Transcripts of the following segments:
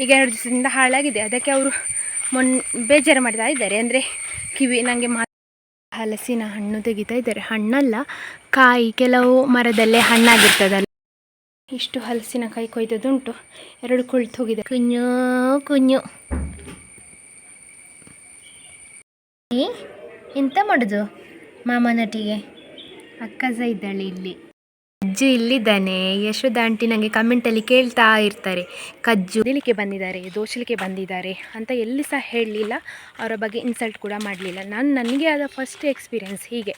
ಈಗ 2 ದಿವಸದಿಂದ ಹಾಳಾಗಿದೆ. ಅದಕ್ಕೆ ಅವರು ಬೇಜಾರು ಮಾಡ್ತಾ ಇದ್ದಾರೆ. ಅಂದರೆ ಕಿವಿ ನನಗೆ ಹಲಸಿನ ಹಣ್ಣು ತೆಗಿತಾ ಇದ್ದಾರೆ. ಹಣ್ಣಲ್ಲ, ಕಾಯಿ. ಕೆಲವು ಮರದಲ್ಲೇ ಹಣ್ಣಾಗಿರ್ತದಲ್ಲ. ಇಷ್ಟು ಹಲಸಿನಕಾಯಿ ಕೊಯ್ದದುಂಟು. 2 ಕುಳಿತು ಹೋಗಿದೆ. ಕುഞ്ഞು ಕುഞ്ഞು ಎಂತ ಮಾಡೋದು ಮಾಮನಟಿಗೆ? ಅಕ್ಕ ಸಹ ಇದ್ದಾಳೆ ಇಲ್ಲಿ. ಕಜ್ಜು ಇಲ್ಲಿದ್ದಾನೆ. ಯಶೋಧ ಆಂಟಿ ನನಗೆ ಕಮೆಂಟಲ್ಲಿ ಕೇಳ್ತಾ ಇರ್ತಾರೆ, ಕಜ್ಜು ದಿಲಿಕ್ಕೆ ಬಂದಿದ್ದಾರೆ, ದೋಷಲಿಕ್ಕೆ ಬಂದಿದ್ದಾರೆ ಅಂತ ಎಲ್ಲಿ ಸಹ ಹೇಳಲಿಲ್ಲ. ಅವರ ಬಗ್ಗೆ ಇನ್ಸಲ್ಟ್ ಕೂಡ ಮಾಡಲಿಲ್ಲ. ನನಗೆ ಆದ ಫಸ್ಟ್ ಎಕ್ಸ್ಪೀರಿಯೆನ್ಸ್ ಹೀಗೆ.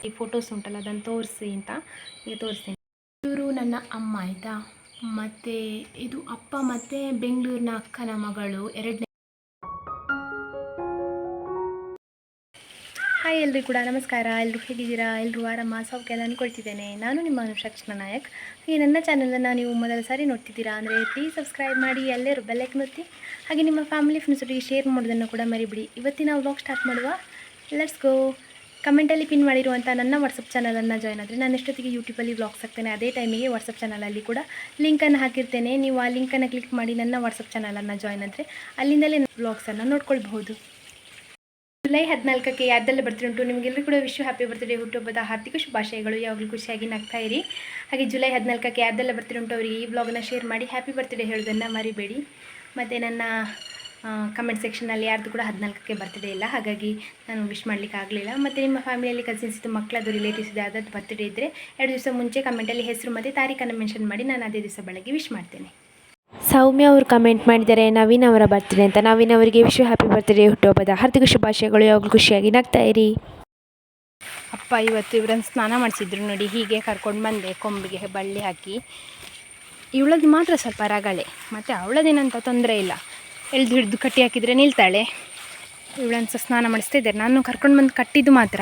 ಈ ಫೋಟೋಸ್ ಉಂಟಲ್ಲ, ಅದನ್ನು ತೋರಿಸಿ ಅಂತ ಈಗ ತೋರಿಸ್ತೀನಿ. ಇವರು ನನ್ನ ಅಮ್ಮ ಆಯಿತಾ. ಮತ್ತು ಇದು ಅಪ್ಪ ಮತ್ತು ಬೆಂಗಳೂರಿನ ಅಕ್ಕನ ಮಗಳು, 2ನೇ. ಹಾಯ್ ಎಲ್ಲರಿಗೂ ಕೂಡ ನಮಸ್ಕಾರ. ಎಲ್ಲರೂ ಹೇಗಿದ್ದೀರಾ? ಎಲ್ಲರೂ ಆರಾಮ ಸೌಖ್ಯ ಅಂದ್ಕೊಳ್ತಿದ್ದೇನೆ. ನಾನು ನಿಮ್ಮ ಅನುಷಕ್ಷಣ ನಾಯಕ್. ಹಾಗೆ ನನ್ನ ಚಾನಲನ್ನು ನೀವು ಮೊದಲ ಸಾರಿ ನೋಡ್ತಿದ್ದೀರಾ ಅಂದರೆ ಪ್ಲೀಸ್ ಸಬ್ಸ್ಕ್ರೈಬ್ ಮಾಡಿ, ಎಲ್ಲರೂ ಬೆಲ್ಲೈಕನ್ ಒತ್ತಿ. ಹಾಗೆ ನಿಮ್ಮ ಫ್ಯಾಮಿಲಿ ಫ್ರೆಂಡ್ಸೊಟ್ಟಿಗೆ ಶೇರ್ ಮಾಡೋದನ್ನು ಕೂಡ ಮರಿಬಿಡಿ. ಇವತ್ತಿನ ವ್ಲಾಗ್ ಸ್ಟಾರ್ಟ್ ಮಾಡುವ. Let's go. ಕಮೆಂಟಲ್ಲಿ ಪಿನ್ ಮಾಡಿರುವಂಥ ನನ್ನ ವಾಟ್ಸಪ್ ಚಾನಲನ್ನು ಜಾಯ್ನ್ ಆದರೆ ನಾನು ಎಷ್ಟೊತ್ತಿಗೆ ಯೂಟ್ಯೂಬಲ್ಲಿ ವ್ಲಾಗ್ಸ್ ಹಾಕ್ತೇನೆ ಅದೇ ಟೈಮಿಗೆ ವಾಟ್ಸಪ್ ಚಾನಲಲ್ಲಿ ಕೂಡ ಲಿಂಕನ್ನು ಹಾಕಿರ್ತೇನೆ. ನೀವು ಆ ಲಿಂಕನ್ನು ಕ್ಲಿಕ್ ಮಾಡಿ ನನ್ನ ವಾಟ್ಸಪ್ ಚಾನಲನ್ನು ಜಾಯ್ನ್ ಆದರೆ ಅಲ್ಲಿಂದಲೇ ವ್ಲಾಗ್ಸನ್ನು ನೋಡ್ಕೊಳ್ಬಹುದು. ಜುಲೈ 14ಕ್ಕೆ ಯಾರ್ದೆಲ್ಲ ಬರ್ತ್ಡೇ ಉಂಟು ನಿಮಗೆಲ್ಲರೂ ಕೂಡ ಹ್ಯಾಪಿ ಬರ್ತ್ಡೇ, ಹುಟ್ಟುಹಬ್ಬದ ಹಾರ್ದಿಕ ಶುಭಾಶಯಗಳು. ಯಾವಾಗಲೂ ಖುಷಿಯಾಗಿ ನಗ್ತಾ ಇರಿ. ಹಾಗೆ ಜುಲೈ 14ಕ್ಕೆ ಯಾರ್ದೆಲ್ಲ ಬರ್ತ್ಡೇ ಉಂಟು ಅವರಿಗೆ ಈ ವ್ಲಾಗನ್ನು ಶೇರ್ ಮಾಡಿ ಹ್ಯಾಪಿ ಬರ್ತ್ಡೇ ಹೇಳೋದನ್ನು ಮರಿಬೇಡಿ. ಮತ್ತು ನನ್ನ ಕಮೆಂಟ್ ಸೆಕ್ಷನಲ್ಲಿ ಯಾರ್ದು ಕೂಡ 14ಕ್ಕೆ ಬರ್ತ್ಡೇ ಇಲ್ಲ, ಹಾಗಾಗಿ ನಾನು ವಿಶ್ ಮಾಡಲಿಕ್ಕೆ ಆಗಲಿಲ್ಲ. ಮತ್ತು ನಿಮ್ಮ ಫ್ಯಾಮಿಲಿಯಲ್ಲಿ ಕಸಿನ್ಸ್ ಇದು ಮಕ್ಕಳದ್ದು ರಿಲೇಟಿವ್ಸ್ ಇದೆ ಅದಾದ್ದು ಬರ್ತ್ಡೇ ಇದ್ದರೆ 2 ದಿವಸ ಮುಂಚೆ ಕಮೆಂಟಲ್ಲಿ ಹೆಸರು ಮತ್ತು ತಾರೀಖನ್ನು ಮೆನ್ಷನ್ ಮಾಡಿ ನಾನು ಅದೇ ದಿವಸ ಬೆಳಗ್ಗೆ ವಿಶ್ ಮಾಡ್ತೇನೆ. ಸೌಮ್ಯ ಅವರು ಕಮೆಂಟ್ ಮಾಡಿದ್ದಾರೆ ನವೀನ್ ಅವರ ಬರ್ತ್ಡೇ ಅಂತ. ನವೀನ್ ಅವರಿಗೆ ಹ್ಯಾಪಿ ಬರ್ತ್ಡೇ, ಹುಟ್ಟುಹಬ್ಬದ ಹಾರ್ದಿಕ ಶುಭಾಶಯಗಳು. ಯಾವಾಗಲೂ ಖುಷಿಯಾಗಿ ನಗ್ತಾ ಇರಿ. ಅಪ್ಪ ಇವತ್ತು ಇವರನ್ನು ಸ್ನಾನ ಮಾಡಿಸಿದ್ರು ನೋಡಿ. ಹೀಗೆ ಕರ್ಕೊಂಡು ಬಂದೆ, ಕೊಂಬಿಗೆ ಬಳ್ಳಿ ಹಾಕಿ. ಇವಳದ್ದು ಮಾತ್ರ ಸ್ವಲ್ಪ ರಗಳೆ, ಮತ್ತು ಅವಳದೇನಂತ ತೊಂದರೆ ಇಲ್ಲ, ಎಳ್ದು ಹಿಡಿದು ಕಟ್ಟಿ ಹಾಕಿದರೆ ನಿಲ್ತಾಳೆ. ಇವಳನ್ನು ಸಹ ಸ್ನಾನ ಮಾಡಿಸ್ತಾ ಇದ್ದಾರೆ. ನಾನು ಕರ್ಕೊಂಡು ಬಂದು ಕಟ್ಟಿದ್ದು ಮಾತ್ರ,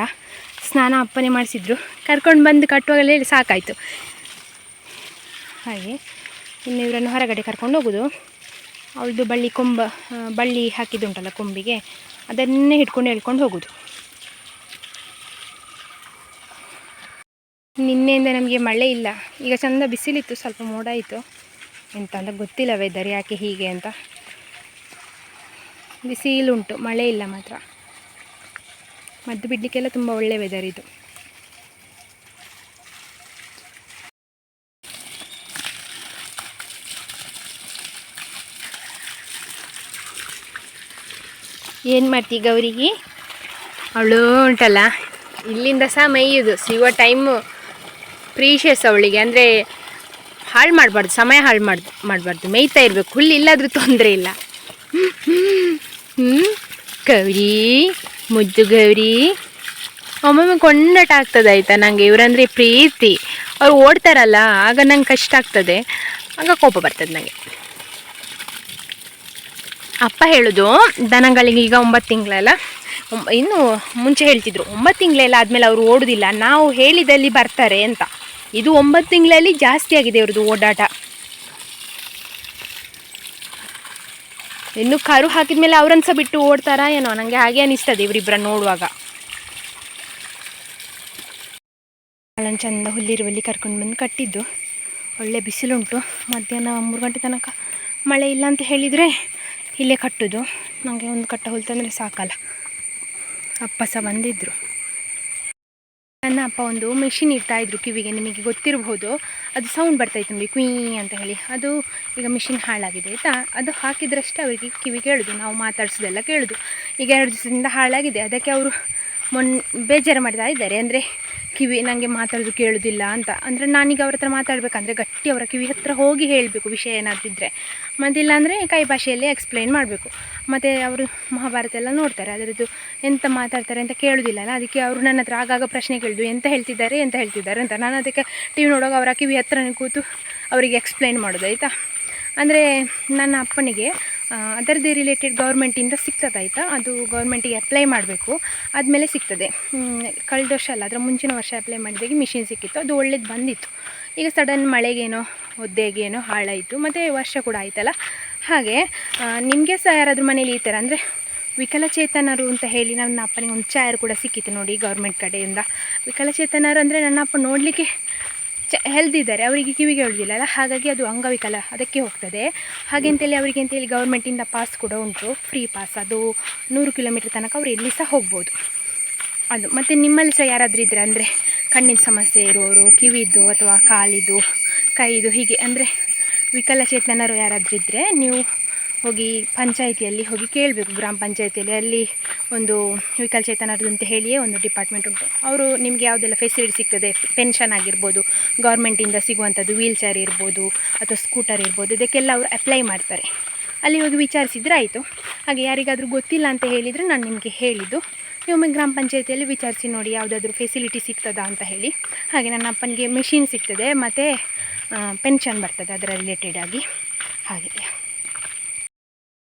ಸ್ನಾನ ಅಪ್ಪನೇ ಮಾಡಿಸಿದ್ರು. ಕರ್ಕೊಂಡು ಬಂದು ಕಟ್ಟುವಾಗಲೇ ಸಾಕಾಯಿತು. ಹಾಗೆ ಇನ್ನು ಇವರನ್ನು ಹೊರಗಡೆ ಕರ್ಕೊಂಡು ಹೋಗೋದು. ಅವಳದು ಬಳ್ಳಿ ಹಾಕಿದ್ದುಂಟಲ್ಲ ಕೊಂಬಿಗೆ, ಅದನ್ನೇ ಹಿಡ್ಕೊಂಡು ಹೇಳ್ಕೊಂಡು ಹೋಗೋದು. ನಿನ್ನೆಯಿಂದ ನಮಗೆ ಮಳೆ ಇಲ್ಲ. ಈಗ ಚೆಂದ ಬಿಸಿಲಿತ್ತು, ಸ್ವಲ್ಪ ಮೋಡ ಆಯಿತು. ಎಂತ ಅಂತ ಗೊತ್ತಿಲ್ಲ ವೆದರ್ ಯಾಕೆ ಹೀಗೆ ಅಂತ. ಬಿಸಿಲುಂಟು, ಮಳೆ ಇಲ್ಲ ಮಾತ್ರ. ಮದ್ದು ಬಿಡಲಿಕ್ಕೆಲ್ಲ ತುಂಬ ಒಳ್ಳೆ ವೆದರ್ ಇದು. ಏನು ಮಾಡ್ತೀ ಗೌರಿಗೆ? ಅವಳು ಉಂಟಲ್ಲ ಇಲ್ಲಿಂದ ಸಹ ಮೇಯ್ಯೋದು. ಸಿಗುವ ಟೈಮು ಪ್ರೀಷಿಯಸ್ ಅವಳಿಗೆ. ಅಂದರೆ ಹಾಳು ಮಾಡಬಾರ್ದು, ಸಮಯ ಹಾಳು ಮಾಡಬಾರ್ದು, ಮೇಯ್ತಾ ಇರಬೇಕು. ಹುಲ್ಲು ಇಲ್ಲಾದರೂ ತೊಂದರೆ ಇಲ್ಲ. ಗೌರಿ, ಮುದ್ದು ಗೌರಿ. ಒಮ್ಮೊಮ್ಮೆ ಕೊಂಡಟ ಆಗ್ತದೆ ಆಯಿತಾ ನನಗೆ. ಇವರಂದರೆ ಪ್ರೀತಿ. ಅವ್ರು ಓಡ್ತಾರಲ್ಲ ಆಗ ನಂಗೆ ಕಷ್ಟ ಆಗ್ತದೆ, ಆಗ ಕೋಪ ಬರ್ತದೆ ನನಗೆ. ಅಪ್ಪ ಹೇಳೋದು ದನಗಳಿಗೆ ಈಗ 9 ತಿಂಗಳಲ್ಲ, ಇನ್ನು ಮುಂಚೆ ಹೇಳ್ತಿದ್ರು 9 ತಿಂಗಳೆಲ್ಲ ಆದಮೇಲೆ ಅವರು ಓಡೋದಿಲ್ಲ, ನಾವು ಹೇಳಿದಲ್ಲಿ ಬರ್ತಾರೆ ಅಂತ. ಇದು 9 ತಿಂಗಳಲ್ಲಿ ಜಾಸ್ತಿ ಆಗಿದೆ ಇವ್ರದ್ದು ಓಡಾಟ. ಇನ್ನು ಕರು ಹಾಕಿದ ಮೇಲೆ ಅವರನ್ನು ಸಹ ಬಿಟ್ಟು ಓಡ್ತಾರಾ ಏನೋ, ನನಗೆ ಹಾಗೆ ಅನಿಸ್ತದೆ ಇವರಿಬ್ಬರನ್ನು ನೋಡುವಾಗ. ಅವಳನ್ನು ಚೆಂದ ಹುಲ್ಲಿರುವಲ್ಲಿ ಕರ್ಕೊಂಡು ಬಂದು ಕಟ್ಟಿದ್ದು. ಒಳ್ಳೆ ಬಿಸಿಲುಂಟು. ಮಧ್ಯಾಹ್ನ 3 ಗಂಟೆ ತನಕ ಮಳೆ ಇಲ್ಲ ಅಂತ ಹೇಳಿದರೆ ಇಲ್ಲೇ ಕಟ್ಟೋದು. ನನಗೆ ಒಂದು ಕಟ್ಟ ಹುಲ್ಲು ತಂದರೆ ಸಾಕಲ್ಲ. ಅಪ್ಪ ಸಹ ಬಂದಿದ್ದರು. ನನ್ನ ಅಪ್ಪ ಒಂದು ಮೆಷಿನ್ ಇಡ್ತಾಯಿದ್ರು ಕಿವಿಗೆ, ನಿಮಗೆ ಗೊತ್ತಿರಬಹುದು. ಅದು ಸೌಂಡ್ ಬರ್ತಾಯಿತ್ತು ನೋಡಿ, ಕುಯ್ ಅಂತ ಹೇಳಿ. ಅದು ಈಗ ಮಿಷಿನ್ ಹಾಳಾಗಿದೆ ಆಯಿತಾ. ಅದು ಹಾಕಿದ್ರಷ್ಟೇ ಅವರಿಗೆ ಕಿವಿ ಕೇಳೋದು, ನಾವು ಮಾತಾಡಿಸೋದೆಲ್ಲ ಕೇಳೋದು. ಈಗ 2 ದಿವಸದಿಂದ ಹಾಳಾಗಿದೆ. ಅದಕ್ಕೆ ಅವರು ಬೇಜಾರು ಮಾಡ್ತಾ ಇದ್ದಾರೆ. ಅಂದರೆ ಕಿವಿ ನನಗೆ ಮಾತಾಡೋದು ಕೇಳೋದಿಲ್ಲ ಅಂತ. ಅಂದರೆ ನಾನೀಗ ಅವ್ರ ಹತ್ರ ಮಾತಾಡಬೇಕಂದ್ರೆ ಗಟ್ಟಿ ಅವರ ಕಿವಿ ಹತ್ರ ಹೋಗಿ ಹೇಳಬೇಕು ವಿಷಯ ಏನಾದರೂ ಇದ್ದರೆ. ಮತ್ತಿಲ್ಲ ಅಂದರೆ ಕೈ ಭಾಷೆಯಲ್ಲೇ ಎಕ್ಸ್ಪ್ಲೈನ್ ಮಾಡಬೇಕು. ಮತ್ತು ಅವರು ಮಹಾಭಾರತ ಎಲ್ಲ ನೋಡ್ತಾರೆ, ಅದರದ್ದು ಎಂತ ಮಾತಾಡ್ತಾರೆ ಅಂತ ಕೇಳೋದಿಲ್ಲಲ್ಲ. ಅದಕ್ಕೆ ಅವರು ನನ್ನ ಹತ್ರ ಆಗಾಗ ಪ್ರಶ್ನೆ ಕೇಳಿದ್ರು, ಎಂತ ಹೇಳ್ತಿದ್ದಾರೆ ಅಂತ. ನಾನು ಅದಕ್ಕೆ ಟಿ ವಿ ನೋಡುವಾಗ ಅವರ ಕಿವಿ ಹತ್ರನೇ ಕೂತು ಅವರಿಗೆ ಎಕ್ಸ್ಪ್ಲೈನ್ ಮಾಡೋದು ಆಯಿತಾ. ಅಂದರೆ ನನ್ನ ಅಪ್ಪನಿಗೆ ಅದರದ್ದೇ ರಿಲೇಟೆಡ್ ಗೌರ್ಮೆಂಟಿಂದ ಸಿಗ್ತದೆ ಆಯಿತಾ. ಅದು ಗೌರ್ಮೆಂಟಿಗೆ ಅಪ್ಲೈ ಮಾಡಬೇಕು, ಆದಮೇಲೆ ಸಿಗ್ತದೆ. ಕಳೆದ ವರ್ಷ ಅಲ್ಲ, ಅದರ ಮುಂಚಿನ ವರ್ಷ ಅಪ್ಲೈ ಮಾಡಿದಾಗೆ ಮಿಷಿನ್ ಸಿಕ್ಕಿತ್ತು. ಅದು ಒಳ್ಳೇದು ಬಂದಿತ್ತು. ಈಗ ಸಡನ್ ಮಳೆಗೇನೋ ಒದ್ದೆಗೇನೋ ಹಾಳಾಯಿತು. ಮತ್ತು ವರ್ಷ ಕೂಡ ಆಯಿತಲ್ಲ. ಹಾಗೆ ನಿಮಗೆ ಸಹ ಯಾರಾದರೂ ಮನೇಲಿ ಈ ಥರ ಅಂದರೆ ವಿಕಲಚೇತನರು ಅಂತ ಹೇಳಿ ನನ್ನ ಅಪ್ಪನಿಗೆ ಒಂದು ಚೇರ್ ಕೂಡ ಸಿಕ್ಕಿತ್ತು ನೋಡಿ ಗೌರ್ಮೆಂಟ್ ಕಡೆಯಿಂದ. ವಿಕಲಚೇತನರು ಅಂದರೆ ನನ್ನ ಅಪ್ಪ ನೋಡಲಿಕ್ಕೆ ಹೆಲ್ದಿದ್ದಾರೆ, ಅವರಿಗೆ ಕಿವಿಗೆ ಹೇಳೋದಿಲ್ಲ ಅಲ್ಲ, ಹಾಗಾಗಿ ಅದು ಅಂಗವಿಕಲ ಅದಕ್ಕೆ ಹೋಗ್ತದೆ. ಹಾಗೆಂತೇಳಿ ಅವರಿಗೆ ಅಂತೇಳಿ ಗೌರ್ಮೆಂಟಿಂದ ಪಾಸ್ ಕೂಡ ಉಂಟು, ಫ್ರೀ ಪಾಸ್. ಅದು 100 ಕಿಲೋಮೀಟ್ರ್ ತನಕ ಅವರು ಎಲ್ಲಿ ಸಹ ಹೋಗ್ಬೋದು ಅದು. ಮತ್ತು ನಿಮ್ಮಲ್ಲಿ ಸಹ ಯಾರಾದರೂ ಇದ್ದರೆ ಅಂದರೆ ಕಣ್ಣಿನ ಸಮಸ್ಯೆ ಇರೋರು, ಕಿವಿದು ಅಥವಾ ಕಾಲಿದು ಕೈದು ಹೀಗೆ ಅಂದರೆ ವಿಕಲಚೇತನರು ಯಾರಾದರೂ ಇದ್ದರೆ ನೀವು ಹೋಗಿ ಪಂಚಾಯಿತಿಯಲ್ಲಿ ಹೋಗಿ ಕೇಳಬೇಕು, ಗ್ರಾಮ ಪಂಚಾಯಿತಿಯಲ್ಲಿ. ಅಲ್ಲಿ ಒಂದು ವಿಕಲಚೇತನರದ್ದು ಅಂತ ಹೇಳಿಯೇ ಒಂದು ಡಿಪಾರ್ಟ್ಮೆಂಟ್ ಉಂಟು. ಅವರು ನಿಮಗೆ ಯಾವುದೆಲ್ಲ ಫೆಸಿಲಿಟಿ ಸಿಗ್ತದೆ, ಪೆನ್ಷನ್ ಆಗಿರ್ಬೋದು, ಗೌರ್ಮೆಂಟಿಂದ ಸಿಗುವಂಥದ್ದು ವೀಲ್ ಚೇರ್ ಇರ್ಬೋದು ಅಥವಾ ಸ್ಕೂಟರ್ ಇರ್ಬೋದು, ಇದಕ್ಕೆಲ್ಲ ಅವರು ಅಪ್ಲೈ ಮಾಡ್ತಾರೆ. ಅಲ್ಲಿ ಹೋಗಿ ವಿಚಾರಿಸಿದರೆ ಆಯಿತು. ಹಾಗೆ ಯಾರಿಗಾದರೂ ಗೊತ್ತಿಲ್ಲ ಅಂತ ಹೇಳಿದರೆ ನಾನು ನಿಮಗೆ ಹೇಳಿದ್ದು, ನೀವು ಗ್ರಾಮ ಪಂಚಾಯಿತಿಯಲ್ಲಿ ವಿಚಾರಿಸಿ ನೋಡಿ ಯಾವುದಾದ್ರೂ ಫೆಸಿಲಿಟಿ ಸಿಗ್ತದಾ ಅಂತ ಹೇಳಿ. ಹಾಗೆ ನನ್ನ ಅಪ್ಪನಿಗೆ ಮೆಷಿನ್ ಸಿಗ್ತದೆ ಮತ್ತು ಪೆನ್ಷನ್ ಬರ್ತದೆ ಅದರ ರಿಲೇಟೆಡ್ ಆಗಿ. ಹಾಗೆ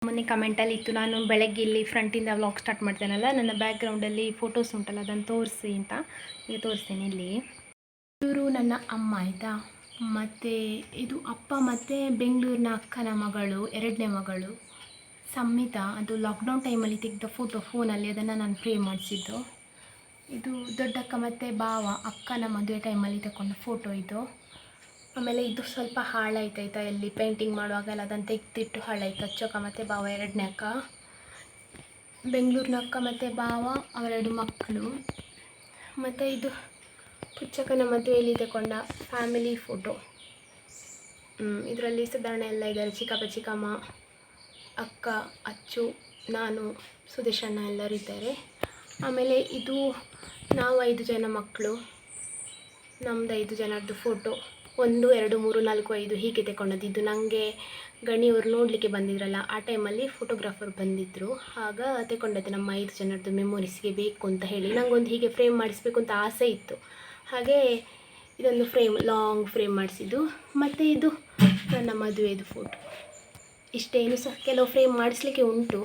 ಮೊನ್ನೆ ಕಮೆಂಟಲ್ಲಿ ಇತ್ತು, ನಾನು ಬೆಳಗ್ಗೆ ಇಲ್ಲಿ ಫ್ರಂಟಿಂದ ವ್ಲಾಗ್ ಸ್ಟಾರ್ಟ್ ಮಾಡ್ತೇನಲ್ಲ, ನನ್ನ ಬ್ಯಾಕ್ಗ್ರೌಂಡಲ್ಲಿ ಫೋಟೋಸ್ ಉಂಟಲ್ಲ ಅದನ್ನು ತೋರಿಸಿ ಅಂತ. ಈಗ ತೋರಿಸ್ತೇನೆ ಇಲ್ಲಿ. ಇವರು ನನ್ನ ಅಮ್ಮ ಆಯಿತಾ, ಮತ್ತು ಇದು ಅಪ್ಪ ಮತ್ತು ಬೆಂಗಳೂರಿನ ಅಕ್ಕನ ಮಗಳು, 2ನೇ ಮಗಳು ಸಂಹಿತಾ. ಅದು ಲಾಕ್ಡೌನ್ ಟೈಮಲ್ಲಿ ತೆಗೆದ ಫೋಟೋ ಫೋನಲ್ಲಿ, ಅದನ್ನು ನಾನು ಫ್ರೇಮ್ ಮಾಡಿಸಿದ್ದು. ಇದು ದೊಡ್ಡಕ್ಕ ಮತ್ತು ಭಾವ ಅಕ್ಕನ ಮದುವೆ ಟೈಮಲ್ಲಿ ತಗೊಂಡ ಫೋಟೋ ಇದು. ಆಮೇಲೆ ಇದು ಸ್ವಲ್ಪ ಹಾಳಾಯ್ತಾಯ್ತಾ, ಎಲ್ಲಿ ಪೇಂಟಿಂಗ್ ಮಾಡುವಾಗೆಲ್ಲ ಅದನ್ನು ತೆಗೆದಿಟ್ಟು ಹಾಳಾಯ್ತು. ಅಚ್ಚಕ್ಕ ಮತ್ತು ಭಾವ 2ನೇ ಅಕ್ಕ, ಬೆಂಗಳೂರಿನ ಅಕ್ಕ ಮತ್ತು ಭಾವ ಅವರೆರಡು ಮಕ್ಕಳು. ಮತ್ತು ಇದು ಪುಚ್ಚಕ್ಕನ ಮದುವೆಯಲ್ಲಿ ತಗೊಂಡ ಫ್ಯಾಮಿಲಿ ಫೋಟೋ. ಇದರಲ್ಲಿ ಸಾಧಾರಣ ಎಲ್ಲ ಇದ್ದಾರೆ, ಚಿಕ್ಕಪ್ಪ ಚಿಕ್ಕಮ್ಮ, ಅಕ್ಕ, ಅಚ್ಚು, ನಾನು, ಸುದೇಶಣ್ಣ ಎಲ್ಲರೂ ಇದ್ದಾರೆ. ಆಮೇಲೆ ಇದು ನಾವು 5 ಜನ ಮಕ್ಕಳು, ನಮ್ಮದು 5 ಜನರದ್ದು ಫೋಟೋ. 1 2 3 4 5 ಹೀಗೆ ತಗೊಂಡದ್ದು. ಇದು ನನಗೆ ಗಣಿಯವರು ನೋಡಲಿಕ್ಕೆ ಬಂದಿದ್ರಲ್ಲ, ಆ ಟೈಮಲ್ಲಿ ಫೋಟೋಗ್ರಾಫರ್ ಬಂದಿದ್ದರು, ಆಗ ತಗೊಂಡದ್ದು ನಮ್ಮ 5 ಜನರದ್ದು ಮೆಮೊರೀಸ್ಗೆ ಬೇಕು ಅಂತ ಹೇಳಿ. ನನಗೊಂದು ಹೀಗೆ ಫ್ರೇಮ್ ಮಾಡಿಸ್ಬೇಕು ಅಂತ ಆಸೆ ಇತ್ತು, ಹಾಗೆ ಇದೊಂದು ಫ್ರೇಮ್, ಲಾಂಗ್ ಫ್ರೇಮ್ ಮಾಡಿಸಿದ್ದು. ಮತ್ತು ಇದು ನನ್ನ ಮದುವೆದು ಫೋಟೋ. ಇಷ್ಟೇನು ಸಹ ಕೆಲವು ಫ್ರೇಮ್ ಮಾಡಿಸ್ಲಿಕ್ಕೆ ಉಂಟು.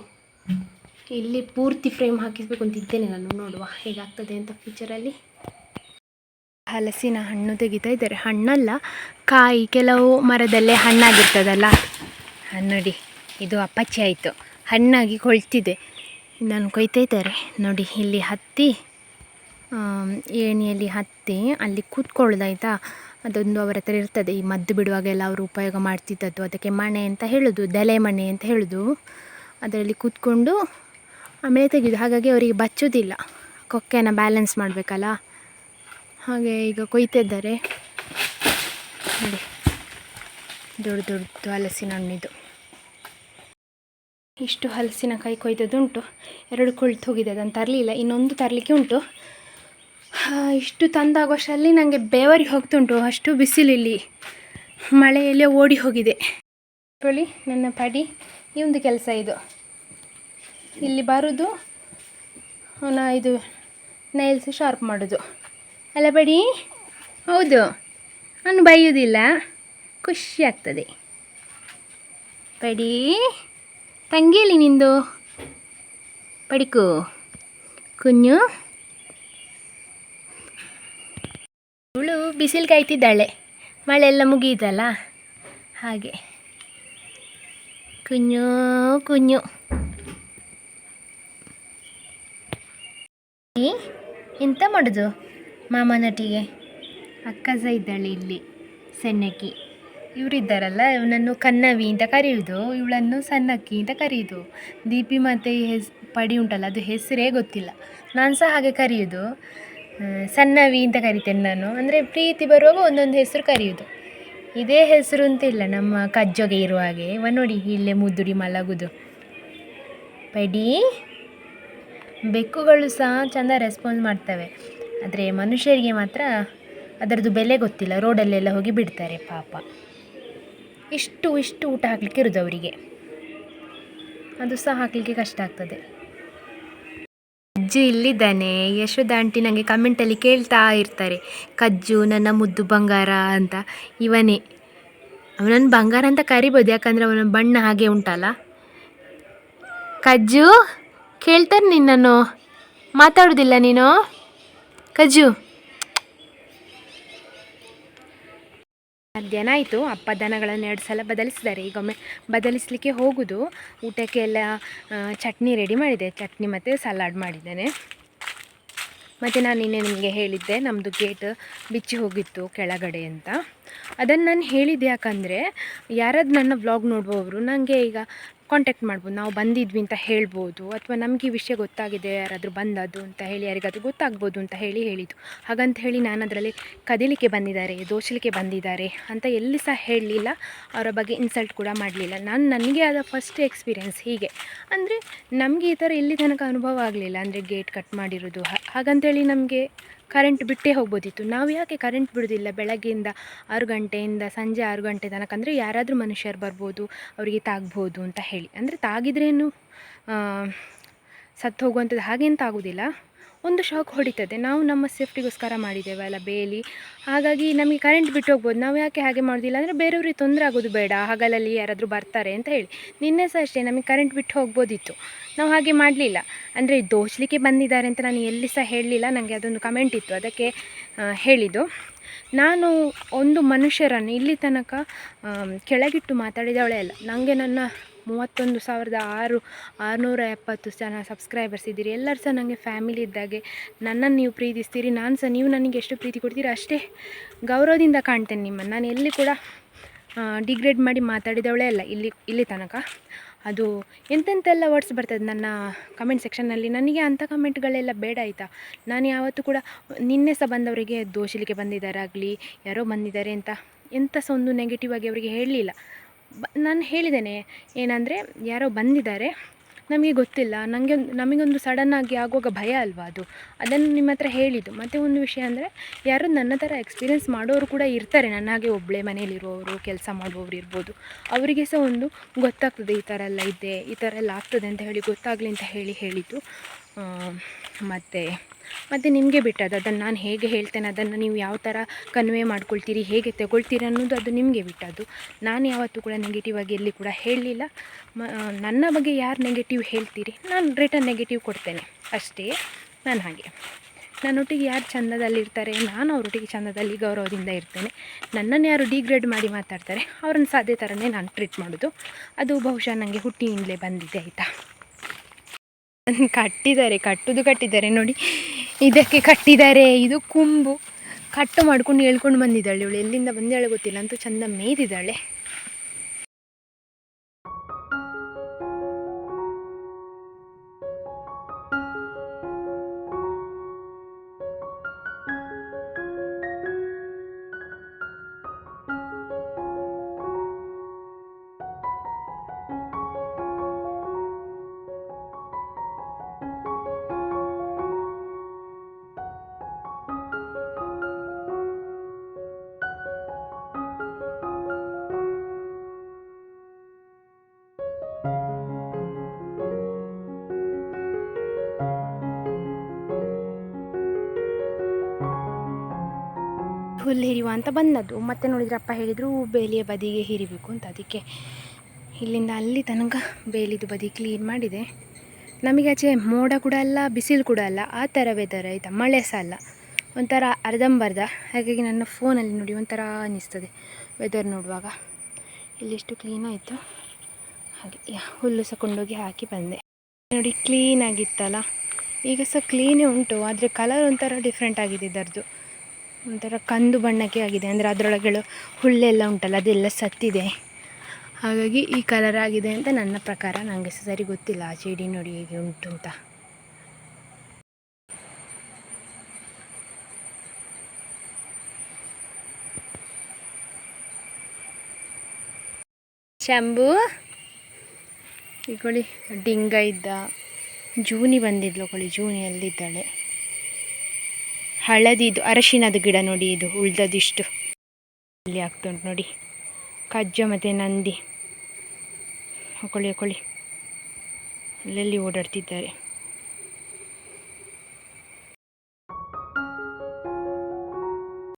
ಇಲ್ಲಿ ಪೂರ್ತಿ ಫ್ರೇಮ್ ಹಾಕಿಸ್ಬೇಕು ಅಂತ ಇದ್ದೇನೆ ನಾನು, ನೋಡುವ ಹೇಗಾಗ್ತದೆ ಅಂತ ಫ್ಯೂಚರಲ್ಲಿ. ಹಲಸಿನ ಹಣ್ಣು ತೆಗಿತಾ ಇದ್ದಾರೆ, ಹಣ್ಣಲ್ಲ ಕಾಯಿ, ಕೆಲವು ಮರದಲ್ಲೇ ಹಣ್ಣಾಗಿರ್ತದಲ್ಲ. ನೋಡಿ ಇದು ಅಪ್ಪಚ್ಚಿ ಆಯಿತು, ಹಣ್ಣಾಗಿ ಕೊಳ್ತಿದೆ. ನಾನು ಕೊಯ್ತಾ ಇದ್ದಾರೆ ನೋಡಿ. ಇಲ್ಲಿ ಹತ್ತಿ ಏಣಿಯಲ್ಲಿ ಹತ್ತಿ ಅಲ್ಲಿ ಕೂತ್ಕೊಳ್ಳೋದಾಯ್ತಾ. ಅದೊಂದು ಅವರ ಹತ್ರ ಇರ್ತದೆ, ಈ ಮದ್ದು ಬಿಡುವಾಗೆಲ್ಲ ಅವರು ಉಪಯೋಗ ಮಾಡ್ತಿದ್ದದ್ದು. ಅದಕ್ಕೆ ಮಣೆ ಅಂತ ಹೇಳೋದು, ದಲೆ ಮಣೆ ಅಂತ ಹೇಳೋದು. ಅದರಲ್ಲಿ ಕೂತ್ಕೊಂಡು ಆಮೇಲೆ ತೆಗೆದು, ಹಾಗಾಗಿ ಅವರಿಗೆ ಬಚ್ಚೋದಿಲ್ಲ, ಕೊಕ್ಕೆನ ಬ್ಯಾಲೆನ್ಸ್ ಮಾಡಬೇಕಲ್ಲ. ಹಾಗೆ ಈಗ ಕೊಯ್ತಾ ಇದ್ದಾರೆ ನೋಡಿ, ದೊಡ್ಡ ದೊಡ್ಡದು ಹಲಸಿನ ಹಣ್ಣಿದು. ಇಷ್ಟು ಹಲಸಿನಕಾಯಿ ಕೊಯ್ದದ್ದುಂಟು, 2 ಕೊಳ್ತು ಹೋಗಿದೆ, ಅದನ್ನು ತರಲಿಲ್ಲ, ಇನ್ನೊಂದು ತರಲಿಕ್ಕೆ ಉಂಟು. ಇಷ್ಟು ತಂದಾಗುವಷ್ಟರಲ್ಲಿ ನನಗೆ ಬೆವರಿ ಹೋಗ್ತುಂಟು, ಅಷ್ಟು ಬಿಸಿಲಿಲ್ಲಿ, ಮಳೆಯಲ್ಲೇ ಓಡಿ ಹೋಗಿದೆ. ನೋಡಿ ನನ್ನ ಪಡಿ, ಈ ಒಂದು ಕೆಲಸ ಇದು. ಇಲ್ಲಿ ಬರೋದು, ಇದು ನೈಲ್ಸ್ ಶಾರ್ಪ್ ಮಾಡೋದು ಅಲ್ಲ ಬಡಿ. ಹೌದು, ನಾನು ಬೈಯೋದಿಲ್ಲ, ಖುಷಿ ಆಗ್ತದೆ. ಪಡಿ ತಂಗೇಲಿ ನಿಂದು ಪಡಿಕು ಕುഞ്ഞು. ಇವಳು ಬಿಸಿಲು ಕಾಯ್ತಿದ್ದಾಳೆ, ಮಳೆ ಎಲ್ಲ ಮುಗಿಯಿತಲ್ಲ ಹಾಗೆ. ಕುഞ്ഞು ಕುഞ്ഞು ಎಂತ ಮಾಡೋದು ಮಾಮನೊಟ್ಟಿಗೆ. ಅಕ್ಕ ಸಹ ಇದ್ದಾಳೆ ಇಲ್ಲಿ, ಸಣ್ಣಕ್ಕಿ. ಇವರಿದ್ದಾರಲ್ಲ, ಇವನನ್ನು ಕನ್ನವಿ ಅಂತ ಕರೆಯುವುದು, ಇವಳನ್ನು ಸಣ್ಣಕ್ಕಿ ಅಂತ ಕರೆಯುವುದು. ದೀಪಿ ಮತ್ತು ಪಡಿ ಉಂಟಲ್ಲ, ಅದು ಹೆಸರೇ ಗೊತ್ತಿಲ್ಲ, ನಾನು ಸಹ ಹಾಗೆ ಕರೆಯೋದು. ಸಣ್ಣವಿ ಅಂತ ಕರಿತೇನೆ ನಾನು, ಅಂದರೆ ಪ್ರೀತಿ ಬರುವಾಗ ಒಂದೊಂದು ಹೆಸರು ಕರೆಯೋದು. ಇದೇ ಹೆಸರು ಅಂತಿಲ್ಲ, ನಮ್ಮ ಕಜ್ಜೊಗೆ ಇರುವ ಹಾಗೆ. ಇವ ನೋಡಿ ಇಲ್ಲೇ ಮುದ್ದುಡಿ ಮಲಗುದು. ಪಡಿ ಬೆಕ್ಕುಗಳು ಸಹ ಚೆಂದ ರೆಸ್ಪಾನ್ಸ್ ಮಾಡ್ತವೆ, ಆದರೆ ಮನುಷ್ಯರಿಗೆ ಮಾತ್ರ ಅದರದ್ದು ಬೆಲೆ ಗೊತ್ತಿಲ್ಲ, ರೋಡಲ್ಲೆಲ್ಲ ಹೋಗಿ ಬಿಡ್ತಾರೆ ಪಾಪ. ಇಷ್ಟು ಊಟ ಹಾಕಲಿಕ್ಕೆ ಇರೋದು ಅವರಿಗೆ, ಅದು ಸಹ ಹಾಕಲಿಕ್ಕೆ ಕಷ್ಟ ಆಗ್ತದೆ. ಕಜ್ಜು ಇಲ್ಲಿದ್ದಾನೆ. ಯಶೋಧ ಆಂಟಿ ನನಗೆ ಕಮೆಂಟಲ್ಲಿ ಕೇಳ್ತಾ ಇರ್ತಾರೆ, ಕಜ್ಜು ನನ್ನ ಮುದ್ದು ಬಂಗಾರ ಅಂತ. ಇವನೇ, ಅವನನ್ನು ಬಂಗಾರ ಅಂತ ಕರಿಬೋದು, ಯಾಕಂದರೆ ಅವನ ಬಣ್ಣ ಹಾಗೆ ಉಂಟಲ್ಲ. ಕಜ್ಜು ಕೇಳ್ತಾರೆ ನಿನ್ನನ್ನು, ಮಾತಾಡೋದಿಲ್ಲ ನೀನು ಕಜ್ಜು. ಮಧ್ಯಾಹ್ನ ಆಯಿತು. ಅಪ್ಪ ದನಗಳನ್ನು 2 ಸಲ ಬದಲಿಸಿದ್ದಾರೆ. ಈಗೊಮ್ಮೆ ಬದಲಿಸಲಿಕ್ಕೆ ಹೋಗೋದು. ಊಟಕ್ಕೆ ಎಲ್ಲ ಚಟ್ನಿ ರೆಡಿ ಮಾಡಿದೆ. ಚಟ್ನಿ ಮತ್ತು ಸಲಾಡ್ ಮಾಡಿದ್ದೇನೆ. ಮತ್ತು ನಾನು ನಿನ್ನೆ ನಿಮಗೆ ಹೇಳಿದ್ದೆ ನಮ್ಮದು ಗೇಟ್ ಬಿಚ್ಚಿ ಹೋಗಿತ್ತು ಕೆಳಗಡೆ ಅಂತ. ಅದನ್ನು ನಾನು ಹೇಳಿದ್ದೆ ಯಾಕಂದರೆ ಯಾರಾದ್ರು ನನ್ನ ವ್ಲಾಗ್ ನೋಡುವವರು ನನಗೆ ಈಗ ಕಾಂಟ್ಯಾಕ್ಟ್ ಮಾಡ್ಬೋದು, ನಾವು ಬಂದಿದ್ವಿ ಅಂತ ಹೇಳ್ಬೋದು, ಅಥವಾ ನಮಗೆ ಈ ವಿಷಯ ಗೊತ್ತಾಗಿದೆ ಯಾರಾದರೂ ಬಂದದ್ದು ಅಂತ ಹೇಳಿ ಯಾರಿಗಾದರೂ ಗೊತ್ತಾಗ್ಬೋದು ಅಂತ ಹೇಳಿದ್ದು. ಹಾಗಂತ ಹೇಳಿ ನಾನು ಅದರಲ್ಲಿ ಕದಿಲಿಕ್ಕೆ ಬಂದಿದ್ದಾರೆ, ದೋಚಲಿಕ್ಕೆ ಬಂದಿದ್ದಾರೆ ಅಂತ ಎಲ್ಲಿ ಸಹ ಹೇಳಲಿಲ್ಲ. ಅವರ ಬಗ್ಗೆ ಇನ್ಸಲ್ಟ್ ಕೂಡ ಮಾಡಲಿಲ್ಲ. ನನಗೆ ಆದ ಫಸ್ಟ್ ಎಕ್ಸ್ಪೀರಿಯೆನ್ಸ್ ಹೀಗೆ. ಅಂದರೆ ನಮಗೆ ಈ ಥರ ಇಲ್ಲಿ ತನಕ ಅನುಭವ ಆಗಲಿಲ್ಲ. ಅಂದರೆ ಗೇಟ್ ಕಟ್ ಮಾಡಿರೋದು. ಹಾಗಂತೇಳಿ ನಮಗೆ ಕರೆಂಟ್ ಬಿಟ್ಟೇ ಹೋಗ್ಬೋದಿತ್ತು. ನಾವು ಯಾಕೆ ಕರೆಂಟ್ ಬಿಡೋದಿಲ್ಲ ಬೆಳಗ್ಗೆಯಿಂದ 6 ಗಂಟೆಯಿಂದ ಸಂಜೆ 6 ಗಂಟೆ ತನಕ? ಅಂದರೆ ಯಾರಾದರೂ ಮನುಷ್ಯರು ಬರ್ಬೋದು, ಅವರಿಗೆ ತಾಗ್ಬೋದು ಅಂತ ಹೇಳಿ. ಅಂದರೆ ತಾಗಿದ್ರೇನು ಸತ್ತು ಹೋಗುವಂಥದ್ದು ಹಾಗೆಂತ ಆಗೋದಿಲ್ಲ, ಒಂದು ಶಾಕ್ ಹೊಡಿತದೆ. ನಾವು ನಮ್ಮ ಸೇಫ್ಟಿಗೋಸ್ಕರ ಮಾಡಿದ್ದೇವಲ್ಲ ಬೇಲಿ, ಹಾಗಾಗಿ ನಮಗೆ ಕರೆಂಟ್ ಬಿಟ್ಟು ಹೋಗ್ಬೋದು. ನಾವು ಯಾಕೆ ಹಾಗೆ ಮಾಡೋದಿಲ್ಲ ಅಂದರೆ ಬೇರೆಯವ್ರಿಗೆ ತೊಂದರೆ ಆಗೋದು ಬೇಡ, ಹಗಲಲ್ಲಿ ಯಾರಾದರೂ ಬರ್ತಾರೆ ಅಂತ ಹೇಳಿ. ನಿನ್ನೆ ಸಹ ಅಷ್ಟೇ ನಮಗೆ ಕರೆಂಟ್ ಬಿಟ್ಟು ಹೋಗ್ಬೋದಿತ್ತು, ನಾವು ಹಾಗೆ ಮಾಡಲಿಲ್ಲ. ಅಂದರೆ ದೋಚಲಿಕ್ಕೆ ಬಂದಿದ್ದಾರೆ ಅಂತ ನಾನು ಎಲ್ಲಿ ಸಹ ಹೇಳಲಿಲ್ಲ. ನನಗೆ ಅದೊಂದು ಕಮೆಂಟ್ ಇತ್ತು, ಅದಕ್ಕೆ ಹೇಳಿದ್ದು. ನಾನು ಒಂದು ಮನುಷ್ಯರನ್ನು ಇಲ್ಲಿ ತನಕ ಕೆಳಗಿಟ್ಟು ಮಾತಾಡಿದವಳೇ ಅಲ್ಲ. ನನಗೆ ನನ್ನ 31,670 ಜನ ಸಬ್ಸ್ಕ್ರೈಬರ್ಸ್ ಇದ್ದೀರಿ. ಎಲ್ಲರೂ ಸಹ ನನಗೆ ಫ್ಯಾಮಿಲಿ ಇದ್ದಾಗೆ ನನ್ನನ್ನು ನೀವು ಪ್ರೀತಿಸ್ತೀರಿ. ನಾನು ಸಹ ನೀವು ನನಗೆ ಎಷ್ಟು ಪ್ರೀತಿ ಕೊಡ್ತೀರಿ ಅಷ್ಟೇ ಗೌರವದಿಂದ ಕಾಣ್ತೇನೆ ನಿಮ್ಮನ್ನು. ನಾನು ಎಲ್ಲಿ ಕೂಡ ಡಿಗ್ರೇಡ್ ಮಾಡಿ ಮಾತಾಡಿದವಳೇ ಅಲ್ಲ ಇಲ್ಲಿ ತನಕ. ಅದು ಎಂತೆಂತೆಲ್ಲ ವರ್ಡ್ಸ್ ಬರ್ತದೆ ನನ್ನ ಕಮೆಂಟ್ ಸೆಕ್ಷನ್ನಲ್ಲಿ. ನನಗೆ ಅಂಥ ಕಮೆಂಟ್ಗಳೆಲ್ಲ ಬೇಡ ಆಯಿತಾ. ನಾನು ಯಾವತ್ತೂ ಕೂಡ ನಿನ್ನೆ ಸಹ ಬಂದವರಿಗೆ ದೋಷಲಿಕ್ಕೆ ಬಂದಿದ್ದಾರಾಗಲಿ ಯಾರೋ ಬಂದಿದ್ದಾರೆ ಅಂತ ಎಂಥ ಸಹ ಒಂದು ನೆಗೆಟಿವ್ ಆಗಿ ಅವರಿಗೆ ಹೇಳಲಿಲ್ಲ. ನಾನು ಹೇಳಿದ್ದೇನೆ ಏನಂದರೆ ಯಾರೋ ಬಂದಿದ್ದಾರೆ, ನಮಗೆ ಗೊತ್ತಿಲ್ಲ, ನಮಗೊಂದು ಸಡನ್ನಾಗಿ ಆಗುವಾಗ ಭಯ ಅಲ್ವಾ ಅದು, ಅದನ್ನು ನಿಮ್ಮ ಹತ್ರ ಹೇಳಿದ್ದು. ಮತ್ತು ಒಂದು ವಿಷಯ ಅಂದರೆ ಯಾರು ನನ್ನ ಥರ ಎಕ್ಸ್ಪೀರಿಯೆನ್ಸ್ ಮಾಡೋರು ಕೂಡ ಇರ್ತಾರೆ, ನನ್ನ ಹಾಗೆ ಒಬ್ಬಳೇ ಮನೇಲಿರುವವರು, ಕೆಲಸ ಮಾಡುವವರು ಇರ್ಬೋದು. ಅವರಿಗೆ ಸಹ ಒಂದು ಗೊತ್ತಾಗ್ತದೆ ಈ ಥರ ಎಲ್ಲ ಇದೆ, ಈ ಥರ ಎಲ್ಲ ಆಗ್ತದೆ ಅಂತ ಹೇಳಿ ಗೊತ್ತಾಗಲಿ ಅಂತ ಹೇಳಿದ್ದು. ಮತ್ತು ನಿಮಗೆ ಬಿಟ್ಟದ್ದು, ಅದನ್ನು ನಾನು ಹೇಗೆ ಹೇಳ್ತೇನೆ, ಅದನ್ನು ನೀವು ಯಾವ ಥರ ಕನ್ವೆ ಮಾಡ್ಕೊಳ್ತೀರಿ, ಹೇಗೆ ತಗೊಳ್ತೀರಿ ಅನ್ನೋದು ಅದು ನಿಮಗೆ ಬಿಟ್ಟದ್ದು. ನಾನು ಯಾವತ್ತೂ ಕೂಡ ನೆಗೆಟಿವ್ ಆಗಿ ಎಲ್ಲಿ ಕೂಡ ಹೇಳಲಿಲ್ಲ. ನನ್ನ ಬಗ್ಗೆ ಯಾರು ನೆಗೆಟಿವ್ ಹೇಳ್ತೀರಿ, ನಾನು ರಿಟರ್ನ್ ನೆಗೆಟಿವ್ ಕೊಡ್ತೇನೆ ಅಷ್ಟೇ. ನಾನು ಹಾಗೆ ನನ್ನೊಟ್ಟಿಗೆ ಯಾರು ಚಂದದಲ್ಲಿರ್ತಾರೆ, ನಾನು ಅವರೊಟ್ಟಿಗೆ ಚಂದದಲ್ಲಿ ಗೌರವದಿಂದ ಇರ್ತೇನೆ. ನನ್ನನ್ನು ಯಾರು ಡಿಗ್ರೇಡ್ ಮಾಡಿ ಮಾತಾಡ್ತಾರೆ ಅವ್ರನ್ನ ಸಹ ಅದೇ ಥರನೇ ನಾನು ಟ್ರೀಟ್ ಮಾಡೋದು. ಅದು ಬಹುಶಃ ನನಗೆ ಹುಟ್ಟಿನಿಂದಲೇ ಬಂದಿದೆ ಆಯಿತಾ. ಕಟ್ಟಿದ್ದಾರೆ ನೋಡಿ, ಇದಕ್ಕೆ ಕಟ್ಟಿದ್ದಾರೆ. ಇದು ಕೊಂಬು ಕಟ್ಟು ಮಾಡ್ಕೊಂಡು ಹೇಳ್ಕೊಂಡು ಬಂದಿದ್ದಾಳೆ ಇವಳು. ಎಲ್ಲಿಂದ ಬಂದಾಳೆ ಗೊತ್ತಿಲ್ಲ, ಅಂತೂ ಚಂದ ಮೇಯ್ದಿದ್ದಾಳೆ. ಹುಲ್ಲು ಹಿರಿಯುವ ಅಂತ ಬಂದದ್ದು. ಮತ್ತೆ ನೋಡಿದ್ರೆ ಅಪ್ಪ ಹೇಳಿದರು ಬೇಲಿಯ ಬದಿಗೆ ಹಿರಿಬೇಕು ಅಂತ. ಅದಕ್ಕೆ ಇಲ್ಲಿಂದ ಅಲ್ಲಿ ತನಕ ಬೇಲಿದು ಬದಿ ಕ್ಲೀನ್ ಮಾಡಿದೆ. ನಮಗೆ ಆಚೆ ಮೋಡ ಕೂಡ ಅಲ್ಲ, ಬಿಸಿಲು ಕೂಡ ಅಲ್ಲ, ಆ ಥರ ವೆದರ್ ಆಯಿತಾ. ಮಳೆ ಸಹ ಅಲ್ಲ, ಒಂಥರ ಅರ್ಧಂಬರ್ಧ. ಹಾಗಾಗಿ ನನ್ನ ಫೋನಲ್ಲಿ ನೋಡಿ ಒಂಥರ ಅನ್ನಿಸ್ತದೆ ವೆದರ್ ನೋಡುವಾಗ. ಇಲ್ಲೆಷ್ಟು ಕ್ಲೀನ್ ಆಯಿತು. ಹಾಗೆ ಹುಲ್ಲು ಸಹ ಕೊಂಡೋಗಿ ಹಾಕಿ ಬಂದೆ ನೋಡಿ. ಕ್ಲೀನಾಗಿತ್ತಲ್ಲ, ಈಗ ಸಹ ಕ್ಲೀನೇ ಉಂಟು, ಆದರೆ ಕಲರ್ ಒಂಥರ ಡಿಫ್ರೆಂಟ್ ಆಗಿದೆ ಇದರದ್ದು. ಒಂಥರ ಕಂದು ಬಣ್ಣಕ್ಕೆ ಆಗಿದೆ. ಅಂದರೆ ಅದರೊಳಗೆ ಹುಲ್ಲೆಲ್ಲ ಉಂಟಲ್ಲ ಅದೆಲ್ಲ ಸತ್ತಿದೆ, ಹಾಗಾಗಿ ಈ ಕಲರ್ ಆಗಿದೆ ಅಂತ ನನ್ನ ಪ್ರಕಾರ. ನನಗೆ ಸರಿ ಗೊತ್ತಿಲ್ಲ ಆ ಚೆಡಿ ನೋಡಿ ಹೇಗೆ ಉಂಟು ಅಂತ. ಶಂಭು ಈಗೊಳ್ಳಿ ಡಿಂಗ ಇದ್ದ, ಜೂನಿ ಬಂದಿದ್ಲು ಕೊಳ್ಳಿ, ಜೂನಿಯಲ್ಲಿದ್ದಾಳೆ. ಹಳದಿದು ಅರಶಿನದ ಗಿಡ ನೋಡಿ, ಇದು ಉಳ್ದದಿಷ್ಟು ಇಲ್ಲಿ ಆಗ್ತುಂಟು ನೋಡಿ. ಕಜ್ಜ ಮತ್ತು ನಂದಿ ಹಾಕೊಳ್ಳಿ ಅಲ್ಲೆಲ್ಲಿ ಓಡಾಡ್ತಿದ್ದಾರೆ.